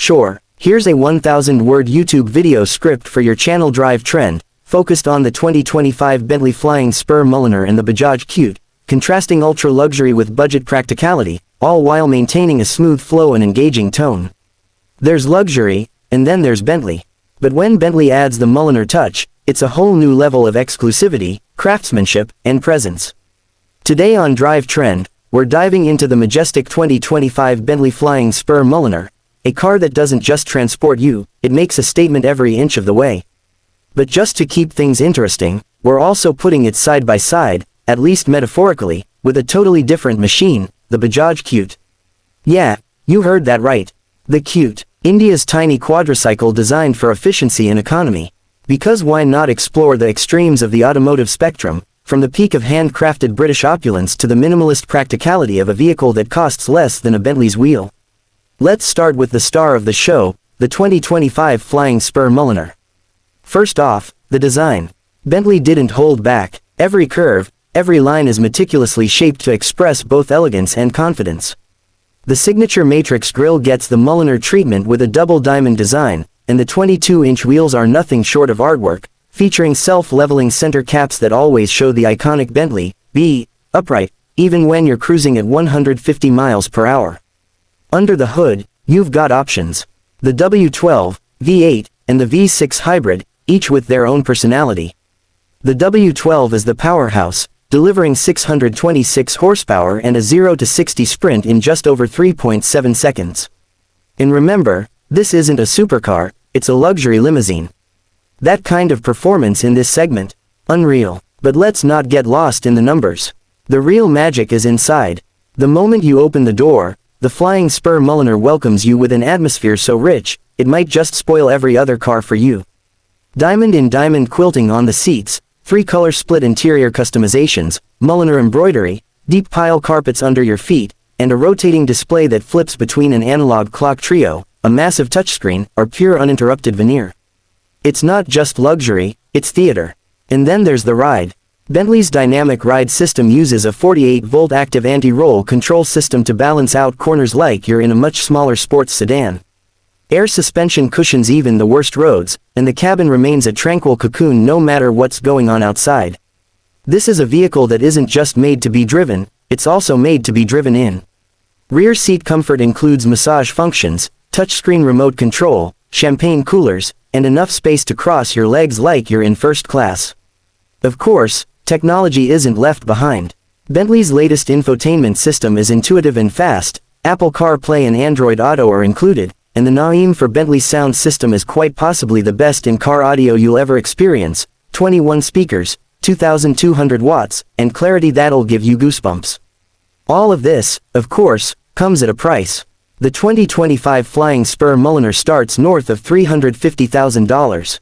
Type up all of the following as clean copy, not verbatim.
Sure, here's a 1,000-word YouTube video script for your channel Drive Trend, focused on the 2025 Bentley Flying Spur Mulliner and the Bajaj Qute, contrasting ultra-luxury with budget practicality, all while maintaining a smooth flow and engaging tone. There's luxury, and then there's Bentley. But when Bentley adds the Mulliner touch, it's a whole new level of exclusivity, craftsmanship, and presence. Today on Drive Trend, we're diving into the majestic 2025 Bentley Flying Spur Mulliner, a car that doesn't just transport you, it makes a statement every inch of the way. But just to keep things interesting, we're also putting it side by side, at least metaphorically, with a totally different machine, the Bajaj Qute. Yeah, you heard that right. The Qute, India's tiny quadricycle designed for efficiency and economy. Because why not explore the extremes of the automotive spectrum, from the peak of handcrafted British opulence to the minimalist practicality of a vehicle that costs less than a Bentley's wheel. Let's start with the star of the show, the 2025 Flying Spur Mulliner. First off, the design. Bentley didn't hold back. Every curve, every line is meticulously shaped to express both elegance and confidence. The signature matrix grille gets the Mulliner treatment with a double diamond design, and the 22-inch wheels are nothing short of artwork, featuring self-leveling center caps that always show the iconic Bentley B upright, even when you're cruising at 150 miles per hour. Under the hood, you've got options. The W12, V8, and the V6 hybrid, each with their own personality. The W12 is the powerhouse, delivering 626 horsepower and a 0-60 sprint in just over 3.7 seconds. And remember, this isn't a supercar, it's a luxury limousine. That kind of performance in this segment, unreal. But let's not get lost in the numbers. The real magic is inside. The moment you open the door, the Flying Spur Mulliner welcomes you with an atmosphere so rich, it might just spoil every other car for you. Diamond in diamond quilting on the seats, 3-color split interior customizations, Mulliner embroidery, deep pile carpets under your feet, and a rotating display that flips between an analog clock trio, a massive touchscreen, or pure uninterrupted veneer. It's not just luxury, it's theater. And then there's the ride. Bentley's dynamic ride system uses a 48-volt active anti-roll control system to balance out corners like you're in a much smaller sports sedan. Air suspension cushions even the worst roads, and the cabin remains a tranquil cocoon no matter what's going on outside. This is a vehicle that isn't just made to be driven, it's also made to be driven in. Rear seat comfort includes massage functions, touchscreen remote control, champagne coolers, and enough space to cross your legs like you're in first class. Of course, technology isn't left behind. Bentley's latest infotainment system is intuitive and fast, Apple CarPlay and Android Auto are included, and the name for Bentley's sound system is quite possibly the best in-car audio you'll ever experience, 21 speakers, 2,200 watts, and clarity that'll give you goosebumps. All of this, of course, comes at a price. The 2025 Flying Spur Mulliner starts north of $350,000.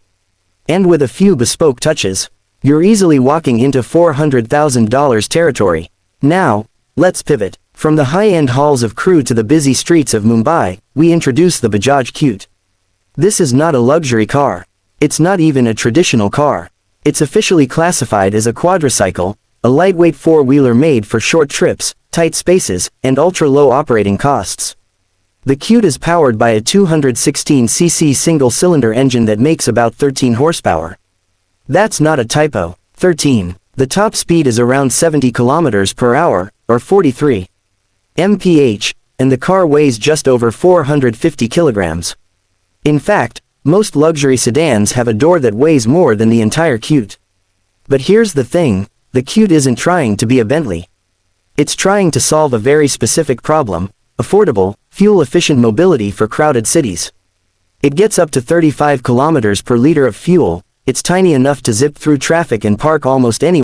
And with a few bespoke touches, you're easily walking into $400,000 territory. Now, let's pivot. From the high-end halls of Crewe to the busy streets of Mumbai, we introduce the Bajaj Qute. This is not a luxury car. It's not even a traditional car. It's officially classified as a quadricycle, a lightweight four-wheeler made for short trips, tight spaces, and ultra-low operating costs. The Qute is powered by a 216cc single-cylinder engine that makes about 13 horsepower. That's not a typo, 13. The top speed is around 70 kilometers per hour, or 43 mph, and the car weighs just over 450 kilograms. In fact, most luxury sedans have a door that weighs more than the entire Qute. But here's the thing, the Qute isn't trying to be a Bentley. It's trying to solve a very specific problem, affordable, fuel-efficient mobility for crowded cities. It gets up to 35 kilometers per liter of fuel, it's tiny enough to zip through traffic and park almost anywhere.